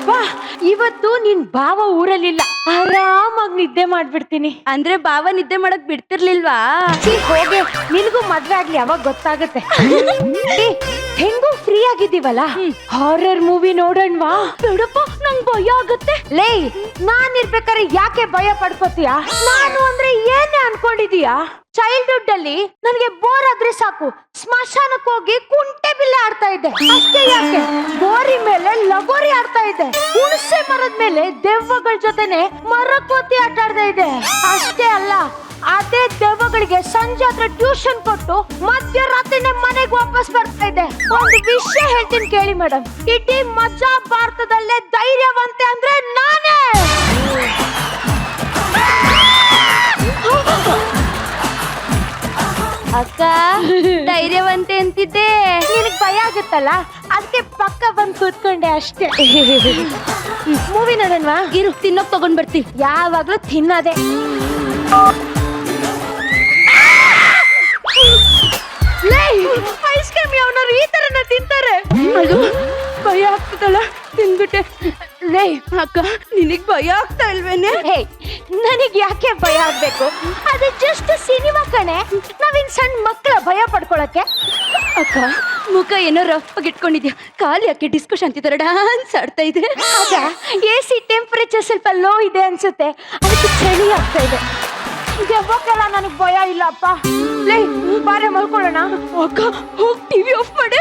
ಅಬ್ಬಾ ಇವತ್ತು ನಿನ್ ಭಾವ ಊರಲ್ಲಿಲ್ಲ, ಆರಾಮಾಗಿ ನಿದ್ದೆ ಮಾಡ್ಬಿಡ್ತೀನಿ. ಅಂದ್ರೆ ಭಾವ ನಿದ್ದೆ ಮಾಡಕ್ ಬಿಡ್ತಿರ್ಲಿಲ್ವಾ? ಹೋಗೆ, ನಿನಗೂ ಮದ್ವೆ ಆಗ್ಲಿ ಅವಾಗ ಗೊತ್ತಾಗತ್ತೆ. ಹೆಂಗೂ ಫ್ರೀ ಆಗಿದ್ದೀವಲ್ಲ, ಹಾರರ್ ಮೂವಿ ನೋಡೋಣವಾ? ಬೇಡಪ್ಪ, ನಂಗ್ ಭಯ ಆಗತ್ತೆ. ಲೇ, ನಾನ್ ಇರ್ಬೇಕಾದ್ರೆ ಯಾಕೆ ಭಯ ಪಡ್ಕೋತೀಯ? ನಾನು ಅಂದ್ರೆ ಏನೇ ಅನ್ಕೊಂಡಿದೀಯಾ? ಚೈಲ್ಡ್ಹುಡ್ ಅಲ್ಲಿ ನನಗೆ ಬೋರ್ ಆದ್ರೆ ಸಾಕು, ಸ್ಮಶಾನಕ್ಕೆ ಹೋಗಿ ಕುಂಟೆ ಬಿಲ್ಲೆ ಆಡ್ತಾ ಇದ್ದೆ. ಅಷ್ಟೇ ಯಾಕೆ, ಬೋರಿ ಮೇಲೆ ಲಗೋರಿ ಆಡ್ತಾ ಇದ್ದೆ. ಹುಣಸೆ ಮರದ ಮೇಲೆ ದೆವ್ವಗಳ ಜೊತೆನೆ ಮರಕೋತಿ ಆಟ ಆಡ್ತಾ ಇದ್ದೆ. ಅಷ್ಟೇ ಅಲ್ಲ, ಅದೇ ದೆವ್ವಗಳಿಗೆ ಸಂಜೆ ಹತ್ರ ಟ್ಯೂಷನ್ ಕೊಟ್ಟು ಮಧ್ಯರಾತ್ರಿನೇ ಮನೆಗೆ ವಾಪಸ್ ಬರ್ತಾ ಇದ್ದೆ. ಒಂದು ವಿಷಯ ಹೇಳ್ತೀನಿ ಕೇಳಿ ಮೇಡಮ್, ಇಡೀ ಮಜಾ ಭಾರತದಲ್ಲೇ ಧೈರ್ಯವಂತೆ ಅಂದ್ರೆ ನಾನೇ. ಅಕ್ಕ, ಧೈರ್ಯವಂತೆ ಅಂತಿದ್ದೆ. ನಿನಗ್ ಭಯ ಆಗುತ್ತಲ್ಲ, ಅದಕ್ಕೆ ಪಕ್ಕ ಬಂದು ಕೂತ್ಕೊಂಡೆ ಅಷ್ಟೇ. ಮೂವಿ ನೋಡೋಣವಾ? ಇರು, ತಿನ್ನೋಕ್ ತಗೊಂಡ್ ಬರ್ತೀವಿ. ಯಾವಾಗ್ಲೂ ತಿನ್ನೋದೆ. ಐಸ್ ಕ್ರೀಮ್ ಅವನವ್ರು ಈ ತರನ ತಿಂತಾರೆ. ಅದು ಭಯ ಆಗ್ತದಲ್ಲ, ತಿನ್ಬಿಟ್ಟೆ. ಲೇ ಅಕ್ಕ, ನಿನಗ್ ಭಯ ಆಗ್ತಾ ಇಲ್ವೇನೆ? ಹೇ, ನನಗ್ ಯಾಕೆ ಭಯ ಆಗ್ಬೇಕು? ಅದು ಜಸ್ಟ್ ಸಿನಿಮಾ ಕಣೆ, ನಾವಿನ್ ಸಣ್ಣ ಮಕ್ಕಳ ಭಯ ಪಡ್ಕೊಳಕ್ಕೆ. ಅಕ್ಕ, ಮುಖ ಏನೋ ರಫ್ ಆಗಿ ಇಟ್ಕೊಂಡಿದ್ಯಾ, ಕಾಲು ಯಾಕೆ ಡಿಸ್ಕೋ ಶಾಂತಿ ತರ ಡಾನ್ಸ್ ಆಡ್ತಾ ಇದೆ? ಆಗ AC ಟೆಂಪರೇಚರ್ ಸ್ವಲ್ಪ ಲೋ ಇದೆ ಅನ್ಸುತ್ತೆ, ಅದಕ್ಕೆ ಚಳಿ ಆಗ್ತಾ ಇದೆ. ದೆವ್ವಕ್ಕೆಲ್ಲ ನನಗ್ ಭಯ ಇಲ್ಲಪ್ಪ. ಲೇ, ಬಾರೆ ಮಲ್ಕೊಳ್ಳೋಣ. ಅಕ್ಕ, ಹೋಗ್ ಟಿವಿ ಆಫ್ ಮಾಡೆ.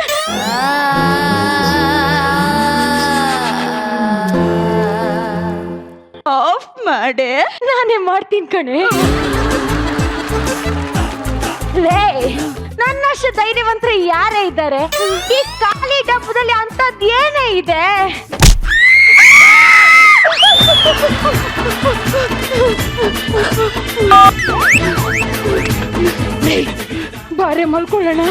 ಆಫ್ ಮಾಡೆ. ನಾನೇ ಮಾಡ್ತೀನಿ ಕಣೆ. ಲೇ, ನನ್ನಷ್ಟು ಧೈರ್ಯವಂತರು ಯಾರೇ ಇದ್ದಾರೆ? ಈ ಖಾಲಿ ಡಬ್ಬದಲ್ಲಿ ಅಂತದ್ ಏನೇ ಇದೆ? ಬಾರೆ ಮಲ್ಕೊಳ್ಳೋಣ.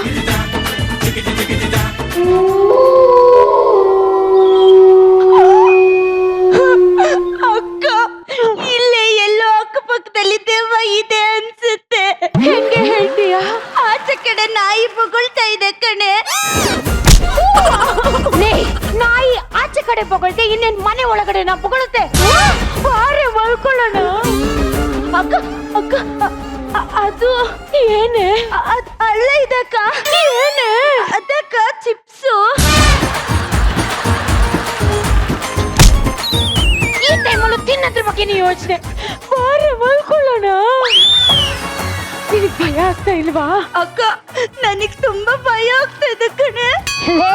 ಅಕ್ಕ, ಇಲ್ಲೇ ಎಲ್ಲೋ ಅಕ್ಕಪಕ್ಕದಲ್ಲಿ ದೆವ್ವ ಇದೆ ಅನ್ಸುತ್ತೆ. ಹೆಂಗೆ ಹೇಳ್ತೀಯಾ? ಆಚೆ ಕಡೆ ನಾಯಿ ಬೊಗಳ್ತಾ ಇದೆ ಕಣೆ. ಲೇ, ನಾಯಿ ಆಚೆ ಕಡೆ ಬೊಗಳ್ತೆ, ಇನ್ನೇನ್ ಮನೆ ಒಳಗಡೆ ನಾ ಬೊಗಳುತ್ತೆ. ಬಾರೆ ಮಲ್ಕೊಳ್ಳೋಣ. ಅಕ್ಕ, ಅಕ್ಕ, ಅದು ಏನೇ? ಅಲ್ಲ ಇದಕ್ಕ. ಏನೇ? ಅದಕ್ಕ ಚಿಪ್ಸು. ಈ ಟೈಮಲ್ಲೂ ತಿನ್ನೋದ್ರ ಬಗ್ಗೆ ಯೋಚನೆ. ಬಾರೆ ಮಲ್ಕೊಳ್ಳೋಣ. ನಿನಗ್ ಭಯ ಆಗ್ತಾ ಇಲ್ವಾ? ಅಕ್ಕ, ನನಗ್ ತುಂಬಾ ಭಯ ಆಗ್ತಾ ಇದೆ ಕಣೆ. ಲೇ,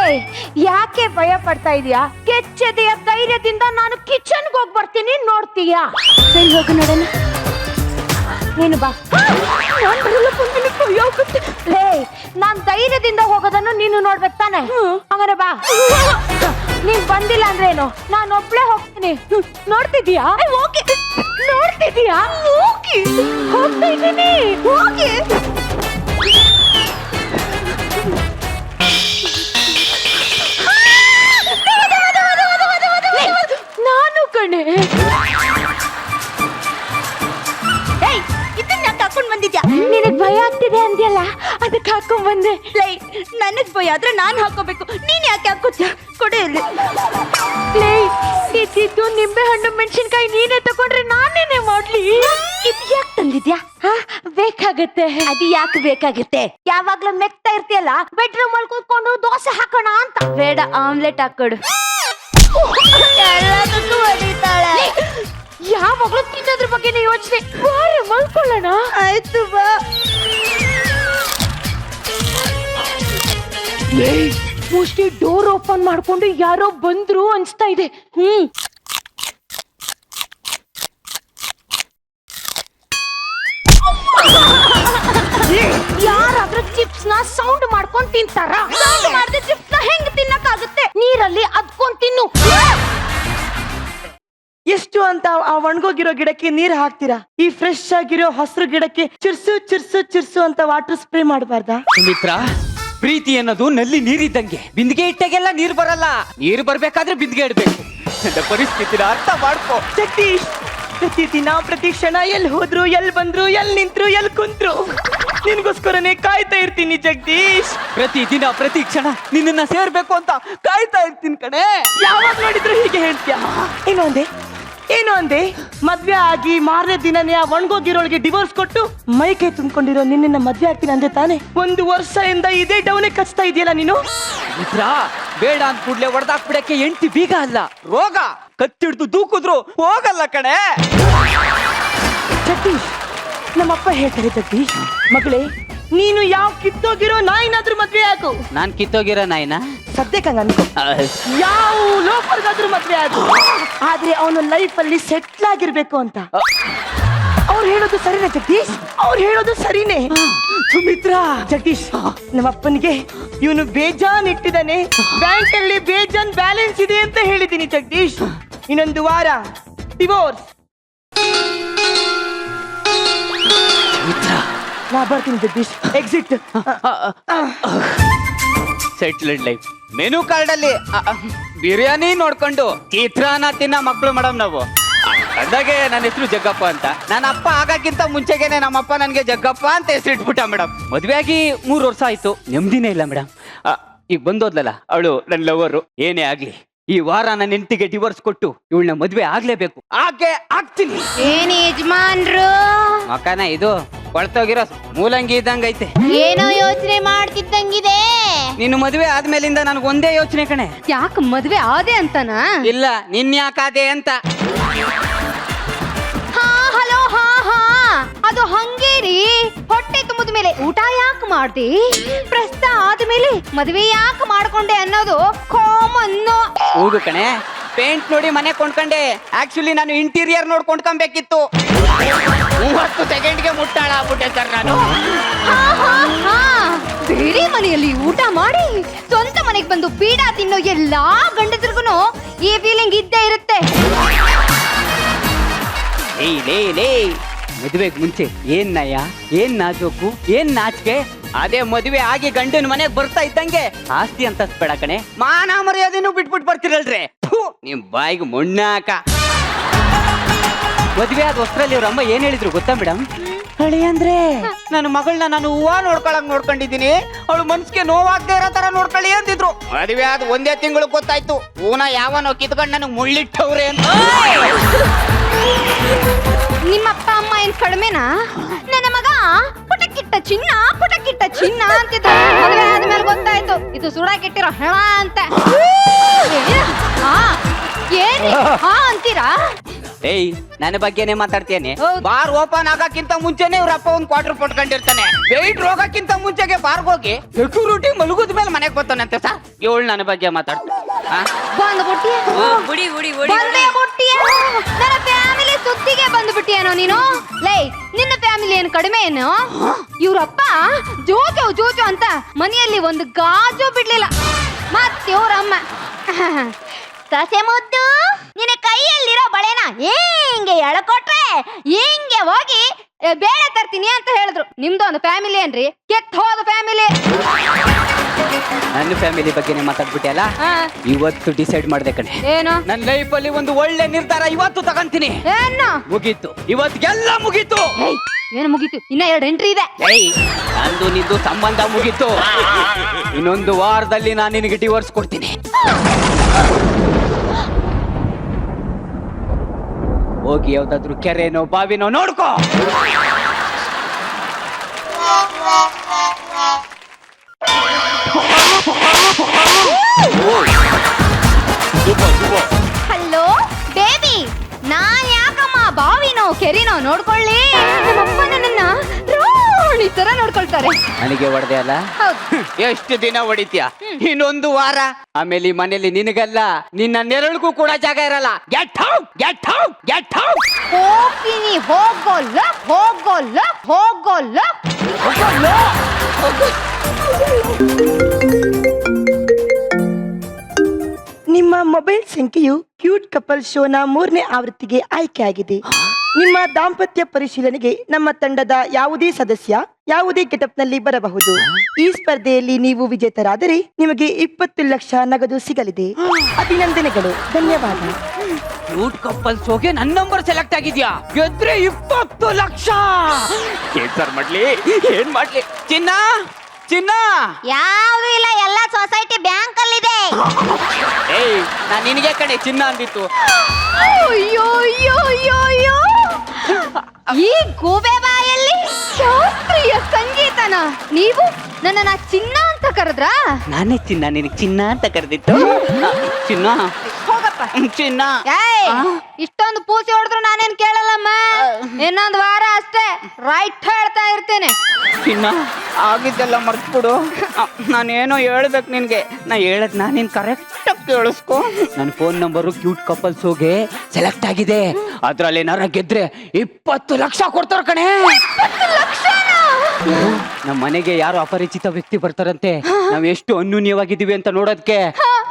ಯಾಕೆ ಭಯ ಪಡ್ತಾ ಇದೀಯಾ? ಕೆಚ್ಚದೆಯ ಧೈರ್ಯದಿಂದ ನಾನು ಕಿಚನ್ಗೆ ಹೋಗಿ ಬರ್ತೀನಿ, ನೋಡ್ತೀಯಾ? ಸರಿ, ಹೋಗು ನೋಡೋಣ. ನೀನು ಬಾ. ನಾನ್ ಬರಲ್ಲಪ್ಪ, ನನಗ್ ಭಯ ಆಗುತ್ತೆ. ಲೇ, ನಾನ್ ಧೈರ್ಯದಿಂದ ಹೋಗೋದನ್ನು ನೀನು ನೋಡ್ಬೇಕು ತಾನೆ? ಹಂಗಾರೆ ಬಾ. ನೀನ್ ಬಂದಿಲ್ಲ ಅಂದ್ರೆ ಏನು, ನಾನು ಒಬ್ಳೆ ಹೋಗ್ತೀನಿ. ನೋಡ್ತಿದ್ಯಾ? ಓಕೆ. ನೋಡ್ತಿದ್ಯಾ? ಓಕೆ, ಹೋಗ್ತಾ ಇದ್ದೀನಿ. ಓಕೆ. ನಾನು ಕಣೆ. ಇದನ್ನ ಯಾಕೆ ಹಾಕೊಂಡ್ ಬಂದಿದ್ಯಾ? ನಿನಗ್ ಭಯ ಆಗ್ತಿದೆ ಅಂದ್ಯಲ್ಲ, ಅದಕ್ಕೆ ಹಾಕೊಂಡ್ ಬಂದೆ. ಲೈ, ನನಗ್ ಭಯ ಆದ್ರೆ ನಾನ್ ಹಾಕೋಬೇಕು, ನೀನ್ ಯಾಕೆ ಹಾಕೋತ್ಯಾ? ಕೊಡೆ ಇಲ್ಲಿ. ಲೇ, ಇದ್ದಿದ್ದು ನಿಂಬೆ ಹಣ್ಣು ಮೆಣಸಿನ್ಕಾಯಿ ನೀನೇ ತಗೊಂಡ್ರೆ ನಾನೇನೆ ಮಾಡ್ಲಿ? ಇದು ಯಾಕೆ ತಂದಿದ್ಯಾ? ಬೇಕಾಗತ್ತೆ. ಅದು ಯಾಕೆ ಬೇಕಾಗುತ್ತೆ? ಯಾವಾಗ್ಲೂ ಮೆಕ್ತಾ ಇರ್ತೀಯಲ್ಲ, ಬೆಡ್ರೂಮ್ ಅಲ್ಲಿ ಕೂತ್ಕೊಂಡು ದೋಸೆ ಹಾಕೋಣ ಅಂತ. ಬೇಡ, ಆಮ್ಲೆಟ್ ಹಾಕೊಡು. ಎಲ್ಲದಕ್ಕೂ ಹೊಡಿತಾಳೆ. ಯಾವಾಗ್ಲೂ ತಿನ್ನೋದ್ರ ಬಗ್ಗೆನೇ ಯೋಚನೆ. ಬಾರೆ ಮಲ್ಕೊಳ್ಳೋಣ. ಆಯ್ತು ಬಾ. ಮೋಸ್ಟ್ಲಿ ಡೋರ್ ಓಪನ್ ಮಾಡ್ಕೊಂಡು ಯಾರೋ ಬಂದ್ರು ಅನ್ಸ್ತಾ ಇದೆ. ಯಾರಾದ್ರೂ ಚಿಪ್ಸ್ ನ ಸೌಂಡ್ ಮಾಡ್ಕೊಂಡ್ ತಿಂತಾರ? ಸೌಂಡ್ ಮಾಡಿದ್ರೆ ಚಿಪ್ಸ್ ನ ಹೆಂಗ್ ತಿನ್ನಕ್ಕಾಗುತ್ತೆ? ನೀರಲ್ಲಿ ಅದ್ಕೊಂಡ್ ತಿನ್ನು. ಎಷ್ಟು ಅಂತ ಆ ಒಣಗೋಗಿರೋ ಗಿಡಕ್ಕೆ ನೀರ್ ಹಾಕ್ತೀರಾ? ಈ ಫ್ರೆಶ್ ಆಗಿರೋ ಹಸಿರು ಗಿಡಕ್ಕೆ ಚಿರ್ಸು ಚಿರ್ಸು ಚಿರ್ಸು ಅಂತ ವಾಟರ್ ಸ್ಪ್ರೇ ಮಾಡಬಾರ್ದಾ? ಸುಮಿತ್ರ, ಪ್ರೀತಿ ಅನ್ನೋದು ನಲ್ಲಿ ನೀರಿದ್ದಂಗೆ. ಬಿಂದಿಗೆ ಇಟ್ಟಾಗೆಲ್ಲ ನೀರ್ ಬರಲ್ಲ, ನೀರ್ ಬರ್ಬೇಕಾದ್ರೆ ಬಿಂದಿಗೆ ಇಡ್ಬೇಕು. ನನ್ನ ಪರಿಸ್ಥಿತಿನ ಅರ್ಥ ಮಾಡ್ಕೋ. ಜಗದೀಶ್, ಪ್ರತಿ ದಿನ ಪ್ರತಿ ಕ್ಷಣ ಎಲ್ಲಿ ಹೋದ್ರು, ಎಲ್ಲಿ ಬಂದ್ರು, ಎಲ್ಲಿ ನಿಂತ್ರು, ಎಲ್ಲಿ ಕುಂತ್ರು ನಿನ್ಗೋಸ್ಕರನೇ ಕಾಯ್ತಾ ಇರ್ತೀನಿ ಜಗದೀಶ್. ಪ್ರತಿ ದಿನ ಪ್ರತಿ ಕ್ಷಣ ನಿನ್ನನ್ನ ಸೇರ್ಬೇಕು ಅಂತ ಕಾಯ್ತಾ ಇರ್ತೀನಿ ಕಣೆ. ಯಾವಾಗ ನೋಡಿದ್ರು ಹೀಗೆ ಹೇಳ್ತೀಯ. ಏನು ಅಂದೆ ಮದ್ವೆ ಆಗಿ ಮಾರನೇ ದಿನನೇ ಆ ಒಣಗೋಗಿರೋಳಿಗೆ ಡಿವೋರ್ಸ್ ಕೊಟ್ಟು ಮೈಕೈ ತುಂಬಿಕೊಂಡಿರೋ ನಿನ್ನ ಮದ್ವೆ ಆಗ್ತೀನಿ ಅಂದೆ ತಾನೆ. 1 ವರ್ಷದಿಂದ ಇದೇ ಡೌನೇ ಕಚ್ತಾ ಇದೆಯಲ್ಲ ನೀನು. ಮಿತ್ರ, ಬೇಡ ಅಂದ ಕೂಡ್ಲೆ ಹೊಡೆದಾಕ್ಬಿಡಕ್ಕೆ ಎಂಟಿ ಬೀಗ ಅಲ್ಲ, ರೋಗ. ಕತ್ತಿಡ್ದು ದೂಕಿದ್ರು ಹೋಗಲ್ಲ ಕಣೆ. ಜಗದೀಶ್, ನಮ್ಮಪ್ಪ ಹೇಳ್ತಾರೆ ಜಗದೀಶ್, ಮಗಳೇ ನೀನು ಯಾವ ಕಿತ್ತೋಗಿರೋ ನಾಯಿನಾದ್ರೂ ಮದ್ವೆ ಆಗು. ನಾನ್ ಕಿತ್ತೋಗಿರೋ ನಾಯಿನ ಸದ್ಯಕ್ಕೆ ಹಂಗ ಅನ್ಕೋ. ಯಾವ ಲೋಕರ್ಗಾದ್ರೂ ಮದ್ವೆ ಆಗು, ಆದ್ರೆ ಅವನು ಲೈಫ್ ಅಲ್ಲಿ ಸೆಟ್ಲ್ ಆಗಿರ್ಬೇಕು ಅಂತ. ಅವ್ರು ಹೇಳೋದು ಸರಿನೇ ಜಗದೀಶ್, ಅವ್ರು ಹೇಳೋದು ಸರಿನೇ. ಸುಮಿತ್ರ, ಜಗದೀಶ್, ನಮ್ಮಪ್ಪನಿಗೆ ಇವನು ಬೇಜಾನ್ ಇಟ್ಟಿದ್ದಾನೆ, ಬ್ಯಾಂಕ್ ಅಲ್ಲಿ ಬೇಜಾನ್ ಬ್ಯಾಲೆನ್ಸ್ ಇದೆ ಅಂತ ಹೇಳಿದ್ದೀನಿ ಜಗದೀಶ್. ಇನ್ನೊಂದು ವಾರ ಡಿವೋರ್ಸ್. ನಾ ಬರ್ತೀನಿ Jagadish. Exit. Settled life. Menu card ಅಲ್ಲಿ ಬಿರಿಯಾನಿ ನೋಡ್ಕೊಂಡು ಚಿತ್ರಾನ್ನ ತಿನ್ನ ಮಕ್ಕಳು ಮೇಡಮ್ ನಾವು. ಅಂದಾಗೆ ನನ್ನ ಹೆಸರು ಜಗ್ಗಪ್ಪ ಅಂತ. ನನ್ನ ಅಪ್ಪ ಆಗಕ್ಕಿಂತ ಮುಂಚೆಗೆನೆ ನಮ್ಮಪ್ಪ ನನ್ಗೆ ಜಗ್ಗಪ್ಪ ಅಂತ ಹೆಸರಿಟ್ಬಿಟ್ಟ ಮೇಡಮ್. ಮದ್ವೆ ಆಗಿ 3 ವರ್ಷ ಆಯ್ತು, ನೆಮ್ಮದಿನೇ ಇಲ್ಲ ಮೇಡಮ್. ಈಗ ಬಂದೋದ್ಲಲ್ಲ ಅವಳು ನನ್ನ ಲವರು. ಏನೇ ಆಗ್ಲಿ ಈ ವಾರ ನನ್ನ ಹೆಂಡತಿಗೆ ಡಿವೋರ್ಸ್ ಕೊಟ್ಟು ಇವಳನ್ನ ಮದ್ವೆ ಆಗ್ಲೇಬೇಕು. ಆಗ್ತೀನಿ. ಏನ್ ಯಜಮಾನ್ರು ಮಕನ ಇದು ಕೊಳ್ತೋಗಿರೋ ಮೂಲಂಗಿ ಇದ್ದಂಗ ಐತೆ. ಏನೋ ಯೋಚನೆ ಮಾಡ್ತಿದ್ದಂಗಿದೆ. ನೀನು ಮದ್ವೆ ಆದ್ಮೇಲಿಂದ ನನಗೆ ಒಂದೇ ಯೋಚನೆ ಕಣೆ. ಯಾಕ ಮದ್ವೆ ಆದೆ ಅಂತನಾ? ಇಲ್ಲ, ನಿನ್ ಯಾಕಾದೆ ಅಂತ. ಹಾ ಹಲೋ ಹಾ ಹಾ, ಅದು ಹಂಗೇರಿ. ಹೊಟ್ಟೆ ತುಂಬದ ಮೇಲೆ ಊಟ ಯಾಕೆ ಮಾಡ್ದಿ, ಪ್ರಸ್ತ ಆದ್ಮೇಲೆ ಮದ್ವೆ ಯಾಕೆ ಮಾಡ್ಕೊಂಡೆ ಅನ್ನೋದು ಕಾಮನ್ನು. ಹೌದು ಕಣೆ, ಪೇಂಟ್ ನೋಡಿ ಮನೆ ಕೊಂಡ್ಕೊಂಡೆ. ಆಕ್ಚುಲಿ ನಾನು ಇಂಟೀರಿಯರ್ ನೋಡ್ಕೊಂಡ್ಕೊಬೇಕಿತ್ತು. 30 ಸೆಕೆಂಡ್ಗೆ ಮುಟ್ಟಾಳ ಆಗ್ಬಿಟ್ಟೆ ಸರ್ ನಾನು. ಹಾ ಹಾ ಹಾ, ಬೇರೆ ಮನೆಯಲ್ಲಿ ಊಟ ಮಾಡಿ ಸ್ವಂತ ಮನೆಗೆ ಬಂದು ಪೀಡ ತಿನ್ನೋ ಎಲ್ಲಾ ಗಂಡಸರಿಗೂ ಈ ಫೀಲಿಂಗ್ ಇದ್ದೇ ಇರುತ್ತೆ. ಲೇ ಮದುವೆಗೆ ಮುಂಚೆ ಏನ್ ನಯ, ಏನ್ ನಾಜೋಕು, ಏನ್ ನಾಚಿಕೆ. ಅದೇ ಮದುವೆ ಆಗಿ ಗಂಡನ ಮನೆಗೆ ಬರ್ತಾ ಇದ್ದಂಗೆ ಆಸ್ತಿ ಅಂತ ಬೇಡ ಕಣೆ, ಮಾನ ಮರ್ಯಾದೆನೂ ಬಿಟ್ಬಿಟ್ಟು ಬರ್ತಿರಲ್ರಿ. ನಿಮ್ ಬಾಯಿಗೆ ಮೊಣ್ಣಾಕ. ಮದ್ವೆ ಆದ ಹೊಸ್ರಲ್ಲಿ ಅವ್ರ ಅಮ್ಮ ಏನ್ ಹೇಳಿದ್ರು ಗೊತ್ತಾ ಮೇಡಮ್? ಹಳಿ ಅಂದ್ರೆ ನನ್ನ ಮಗಳನ್ನ ನಾನು ಹೂವ ನೋಡ್ಕೊಳಕ್ ನೋಡ್ಕೊಂಡಿದ್ದೀನಿ, ಅವಳು ಮನ್ಸಿಗೆ ನೋವಾಗದೆ ಇರೋ ತರ ನೋಡ್ಕೊಳ್ಳಿ ಅಂತಿದ್ರು. ಮದ್ವೆ ಆದ 1 ತಿಂಗಳು ಗೊತ್ತಾಯ್ತು, ಹೂನ ಯಾವನೋ ಕಿತ್ಕೊಂಡು ನನಗೆ ಮುಳ್ಳಿಟ್ಟವ್ರೆ ಅಂತ. ನಿಮ್ಮ ಅಪ್ಪ ಅಮ್ಮ ಏನ್ ಕಡಿಮೆನಾ? ನನ್ನ ಮಗ ಪುಟಕ್ಕಿಟ್ಟ ಚಿನ್ನ ಅಂತಿದ್ರು. ಮದುವೆ ಆದ್ಮೇಲೆ ಗೊತ್ತಾಯ್ತು ಇದು ಸುಡಾಕಿಟ್ಟಿರೋ ಹೆಣ ಅಂತ. ಏನ್ ಹಾ ಅಂತೀರಾ? ಏಯ್, ನನ್ನ ಬಗ್ಗೆನೇ ಮಾತಾಡ್ತೇನೆ. ಹೌದು. ಬಾರ್ ಓಪನ್ ಆಗಕ್ಕಿಂತ ಮುಂಚೆನೆ ಇವ್ರ ಅಪ್ಪ ಒಂದ್ ಕ್ವಾರ್ಟರ್ ಪಟ್ಕೊಂಡಿರ್ತಾನೆ. ವೆಯ್ಟ್ ರೋಗಕ್ಕಿಂತ ಮುಂಚೆಗೆ ಬಾರ್ಗೆ ಹೋಗಿ ಸೆಕ್ಯೂರಿಟಿ ಮಲಗುದ ಮೇಲೆ ಮನೆಗೆ ಬರ್ತಾನಂತೆ ಸರ್. ಇವಳು ನನ್ನ ಬಗ್ಗೆ ಮಾತಾಡ್ತಾನೆ. ನನ್ನ ಫ್ಯಾಮಿಲಿ ಸುದ್ದಿಗೆ ಬಂದ್ಬಿಟ್ಟಿಯೇನೋ ನೀನು? ಲೈ, ನಿನ್ನ ಫ್ಯಾಮಿಲಿ ಏನು ಕಡಿಮೆ ಏನು? ಇವ್ರಪ್ಪ ಜೋಜೋ ಅಂತ ಮನೆಯಲ್ಲಿ ಒಂದು ಗಾಜು ಬಿಡ್ಲಿಲ್ಲ. ಮತ್ತೆ ಇವ್ರಮ್ಮ ಕಸೆ ಮುದ್ದು ನಿನ್ನ ಕೈಯಲ್ಲಿರೋ ಬಳೆನ ಹಿಂಗೆ ಎಳ್ಕೊಟ್ರೆ ಹಿಂಗೆ ಹೋಗಿ ಬೇಳೆ ತರ್ತೀನಿ ಅಂತ ಹೇಳಿದ್ರು. ನಿಮ್ದು ಒಂದು ಫ್ಯಾಮಿಲಿ ಏನ್ರಿ? ಕೆಟ್ಟ ಹೋದ ಫ್ಯಾಮಿಲಿ. ನನ್ನ ಫ್ಯಾಮಿಲಿ ಬಗ್ಗೆನೇ ಮಾತಾಡ್ಬಿಟ್ಟೆ ಅಲ್ಲ. ಇವತ್ತು ಡಿಸೈಡ್ ಮಾಡ್ದೆ ಕಣೆ, ಏನು? ನನ್ನ ಲೈಫ್ ಅಲ್ಲಿ ಒಂದು ಒಳ್ಳೆ ನಿರ್ಧಾರ ಇವತ್ತು ತಗೊಂತೀನಿ. ಏನು ಮುಗೀತು, ಇವತ್ತಿಗೆಲ್ಲ ಮುಗೀತು. ಏನು ಮುಗೀತು? ಇನ್ನ 2 ಎಂಟ್ರಿ ಇದೆ. ನಂದು ನಿಂದು ಸಂಬಂಧ ಮುಗೀತು. ಇನ್ನೊಂದು ವಾರದಲ್ಲಿ ನಾನು ನಿನಗೆ ಡಿವೋರ್ಸ್ ಕೊಡ್ತೀನಿ. ಹೋಗಿ ಯಾವ್ದಾದ್ರು ಕೆರೆನೋ ಬಾವಿನೋ ನೋಡ್ಕೋ. ಹಲೋ ಬೇಬಿ, ನಾನ್ ಯಾಕಮ್ಮ ಬಾವಿನೋ ಕೆರಿನೋ ನೋಡ್ಕೊಳ್ಳಿ? ನಮ್ಮಪ್ಪ ನನ್ನನ್ನ ರಾಣಿ ತರ ನೋಡ್ಕೊಳ್ತಾರೆ. ನನಗೆ ಹೊಡೆದೆ ಅಲ್ಲ? ಹೌದು. ಎಷ್ಟು ದಿನ ಹೊಡಿತೀಯ? ಇನ್ನೊಂದು ವಾರ, ಆಮೇಲೆ ಈ ಮನೇಲಿ ನಿನಗಲ್ಲ ನಿನ್ನ ನೆರಳಿಗೂ ಕೂಡ ಜಾಗ ಇರಲ್ಲ. Get out, get out, get out. ಹೋಗ್ತೀನಿ, ಹೋಗೋಲ್ಲ. ನಿಮ್ಮ ಮೊಬೈಲ್ ಸಂಖ್ಯೆಯು ಕ್ಯೂಟ್ ಕಪಲ್ ಶೋನ 3ನೇ ಆವೃತ್ತಿಗೆ ಆಯ್ಕೆಯಾಗಿದೆ. ನಿಮ್ಮ ದಾಂಪತ್ಯ ಪರಿಶೀಲನೆಗೆ ನಮ್ಮ ತಂಡದ ಯಾವುದೇ ಸದಸ್ಯ ಯಾವುದೇ ಗೆಟಪ್ ನಲ್ಲಿ ಬರಬಹುದು. ಈ ಸ್ಪರ್ಧೆಯಲ್ಲಿ ನೀವು ವಿಜೇತರಾದರೆ ನಿಮಗೆ 20 ಲಕ್ಷ ನಗದು ಸಿಗಲಿದೆ. ಅಭಿನಂದನೆಗಳು. ಧನ್ಯವಾದ. ಕ್ಯೂಟ್ ಕಪ್ಪಲ್ ಶೋಗೆ ನನ್ನ ನಂಬರ್ ಸೆಲೆಕ್ಟ್ ಆಗಿದ್ಯಾ ಗೆದ್ರೆ 20 ಲಕ್ಷ ಏನ್ ಸರ್ ಮಾಡ್ಲಿ ಏನ್ ಮಾಡ್ಲಿ ಚಿನ್ನ ಚಿನ್ನ ಯಾವ್ದು ಇಲ್ಲ ಎಲ್ಲ ಸೊಸೈಟಿ ಬ್ಯಾಂಕ್ ಅಲ್ಲಿ ಇದೆ. ಏಯ್ ನಾನ್ ನಿನಗೆ ಕಣೆ ಚಿನ್ನ ಅಂದಿತ್ತು. ಅಯ್ಯೋ ಅಯ್ಯೋ ಅಯ್ಯೋ ಅಯ್ಯೋ ಈ ಗೂಬೆ ಬಾಯಲ್ಲಿ ಶಾಸ್ತ್ರೀಯ ಸಂಗೀತನ ನೀವು ನನ್ನನ್ನ ಚಿನ್ನ ಅಂತ ಕರೆದ್ರಾ? ನಾನೇ ಚಿನ್ನ ನಿನಗೆ ಚಿನ್ನ ಅಂತ ಕರೆದಿತ್ತು. ಚಿನ್ನ ಹೋಗಪ್ಪ. ಚಿನ್ನ ಏಯ್ ಇಷ್ಟೊಂದು ಪೂಸಿ ಹೊಡೆದ್ರು ನಾನೇನ್ ಕೇಳಲ್ಲಮ್ಮ. ಇನ್ನೊಂದು ವಾರ ಅಷ್ಟೇ ರೈಟ್ ಹೇಳ್ತಾ ಇರ್ತೇನೆ. ಚಿನ್ನ ಆಗಿದ್ದೆಲ್ಲ ಮರ್ತ್ಬಿಡು. ನಾನೇನೋ ಹೇಳ್ಬೇಕು ನಿನ್ಗೆ. ನಾ ಹೇಳದ್ ನಾನೇನ್ ಕರೆಕ್ಟ್ ಆಗಿ ಕೇಳಿಸ್ಕೊ. ನನ್ನ ಫೋನ್ ನಂಬರು ಕ್ಯೂಟ್ ಕಪಲ್ಸ್ ಹೋಗಿ ಸೆಲೆಕ್ಟ್ ಆಗಿದೆ. ಅದ್ರಲ್ಲಿ ಏನಾರ ಗೆದ್ರೆ 20 ಲಕ್ಷ ಕೊಡ್ತಾರ ಕಣೆ. ನಮ್ಮ ಮನೆಗೆ ಯಾರು ಅಪರಿಚಿತ ವ್ಯಕ್ತಿ ಬರ್ತಾರಂತೆ. ನಾವ್ ಎಷ್ಟು ಅನ್ಯೂನ್ಯವಾಗಿದ್ದೀವಿ ಅಂತ ನೋಡೋದಕ್ಕೆ.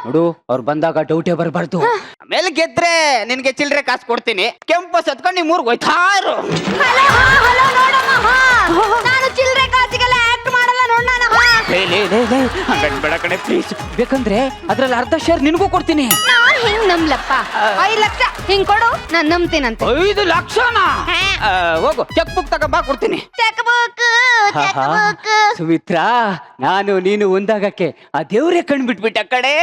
ನೋಡು ಅವ್ರು ಬಂದಾಗ ಡೌಟೇ ಬರಬಾರ್ದು. ಆಮೇಲೆ ಗೆದ್ರೆ ನಿನ್ಗೆ ಚಿಲ್ಡ್ರೆ ಕಾಸು ಕೊಡ್ತೀನಿ. ಕೆಂಪು ಸತ್ಕೊಂಡು ನಿಮ್ ಊರ್ಗ್ ಹೋಯ್ತಾ ಇರು. ನಾನು ಚಿಲ್ಲರೆ ಕಾಸಿಗೆಲ್ಲ ಆಕ್ಟ್ ಮಾಡಲ್ಲ ನೋಡ್ ನಾನು. ಹಂಗನ್ ಬೇಡ ಕಣೆ ಪ್ಲೀಸ್. ಬೇಕಂದ್ರೆ ಅದ್ರಲ್ಲಿ ಅರ್ಧ ಶೇರ್ ನಿನಗೂ ಕೊಡ್ತೀನಿ. ನಾನ್ ಹಿಂಗ್ ನಂಬ್ಲಪ್ಪ. 5 ಲಕ್ಷ ಹಿಂಗ್ ಕೊಡು ನಾನ್ ನಂಬ್ತೀನಂತೆ. 5 ಲಕ್ಷನಾ? ಹೋಗು ಚೆಕ್ ಬುಕ್ ತಗೊಂಬಾ ಕೊಡ್ತೀನಿ. ಚೆಕ್ ಬುಕ್ ಸುಮಿತ್ರಾ ನಾನು ನೀನು ಒಂದಾಗಕ್ಕೆ ಆ ದೇವ್ರೇ ಕಣ್ ಬಿಟ್ಬಿಟ್ಟ ಕಡೆ.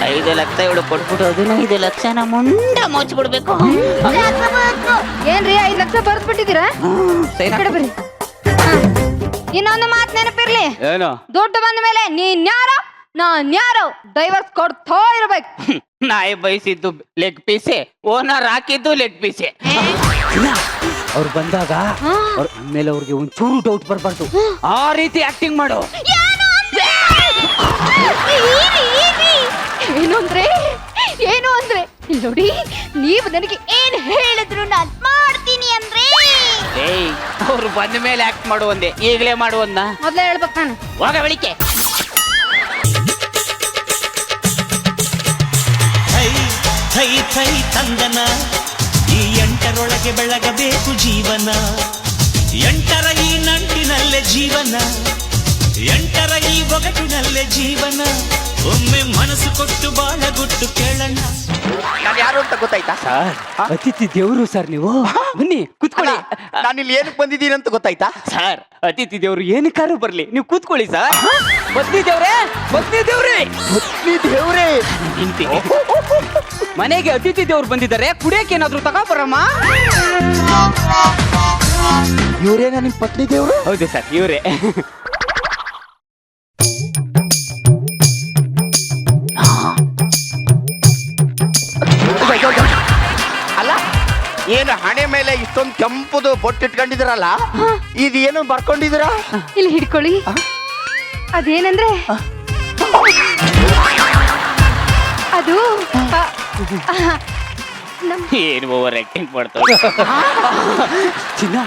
5 ಲಕ್ಷ ಇವಳು ಕೊಟ್ಬಿಟ್ಟು 15 ಲಕ್ಷನ ಮುಂಡ ಮುಚ್ಚಿಬಿಡ್ಬೇಕು. ಏನ್ರಿ 5 ಲಕ್ಷ ಬರ್ದ್ ಬಿಟ್ಟಿದ್ದೀರಾ? ಕಡೆ ಬರ್ರಿ. ಇನ್ನೊಂದು ಮಾತು ನೆನಪಿರ್ಲಿ. ಏನು? ದುಡ್ಡು ಬಂದ ಮೇಲೆ ನೀನ್ ಯಾರೋ ನಾನ್ ಯಾರೋ ಡೈವರ್ಸ್ ಕೊಡ್ತಾ ಇರ್ಬೇಕು. ನಾಯಿ ಬಯಸಿದ್ದು ಲೆಗ್ ಪೀಸೆ, ಓನರ್ ಹಾಕಿದ್ದು ಲೆಗ್ ಪೀಸೆ. ಅವ್ರು ಬಂದಾಗ ಅವ್ರ ಮೇಲೆ ಅವ್ರಿಗೆ ಒಂಚೂರು ಡೌಟ್ ಬರ್ಬಾರ್ದು. ಆ ರೀತಿ ಆಕ್ಟಿಂಗ್ ಮಾಡು. ಏನು ಅಂದ್ರೆ ಇಲ್ಲಿ ನೋಡಿ, ನೀವು ನನಗೆ ಏನ್ ಹೇಳಿದ್ರು ನಾನ್ ಮಾಡ್ತೀನಿ ಅಂದ್ರೆ. ಏಯ್ ಅವ್ರು ಬಂದ ಮೇಲೆ ಆಕ್ಟ್ ಮಾಡು ಒಂದೇ, ಈಗಲೇ ಮಾಡು ಒಂದ. ಮೊದ್ಲೇ ಹೇಳ್ಬೇಕು ನಾನು. ಹೋಗ ಬೆಳಿಗ್ಗೆ. ಥೈ ಥೈ ತಂದನ ಈ 8ರೊಳಗೆ ಬೆಳಗಬೇಕು ಜೀವನ. 8ರ ಈ ನಂಟಿನಲ್ಲೇ ಜೀವನ, 8ರ ಈ ಒಗಟಿನಲ್ಲೇ ಜೀವನ. ಒಮ್ಮೆ ಮನಸ್ಸು ಕೊಟ್ಟು ಬಾಳಗುಟ್ಟು ಕೇಳಣ್ಣ. ನಾನು ಯಾರು ಅಂತ ಗೊತ್ತಾಯ್ತಾ? ಸರ್ ಅತಿಥಿ ದೇವ್ರು ಸರ್ ನೀವು. ಬನ್ನಿ ಕೂತ್ಕೊಳ್ಳಿ. ನಾನು ಇಲ್ಲಿ ಏನಕ್ಕೆ ಬಂದಿದ್ದೀನಿ ಅಂತ ಗೊತ್ತಾಯ್ತಾ? ಸರ್ ಅತಿಥಿ ದೇವ್ರು ಏನಕ್ಕಾರು ಬರ್ಲಿ, ನೀವು ಕೂತ್ಕೊಳ್ಳಿ ಸರ್. ಬದ್ನಿ ದೇವ್ರೇ, ಬದ್ನಿ ದೇವ್ರೇ, ಬದ್ನಿ ದೇವ್ರೇ. ನಿಂತೀನಿ. ಮನೆಗೆ ಅತಿಥಿ ದೇವ್ರು ಬಂದಿದ್ದಾರೆ, ಕುಡಿಯಕ್ಕೆ ಏನಾದ್ರು ತಗೋಬರಮ್ಮ. ಇವ್ರೇನ ನಿಮ್ ಪತ್ನಿ ದೇವ್ರು? ಹೌದು ಸರ್ ಇವ್ರೇ. ಅಲ್ಲ ಏನು ಹಣೆ ಮೇಲೆ ಇಷ್ಟೊಂದು ಕೆಂಪುದು ಬೊಟ್ಟು ಇಟ್ಕೊಂಡಿದ್ರಲ್ಲ, ಇದು ಏನು ಬರ್ಕೊಂಡಿದ್ದೀರಾ? ಇಲ್ಲಿ ಹಿಡ್ಕೊಳ್ಳಿ. ಅದೇನಂದ್ರೆ ಅದು ಏನು ಓವರ್ ಆಕ್ಟಿಂಗ್ ಮಾಡ್ತಾರೆ ಚಿನ್ನ.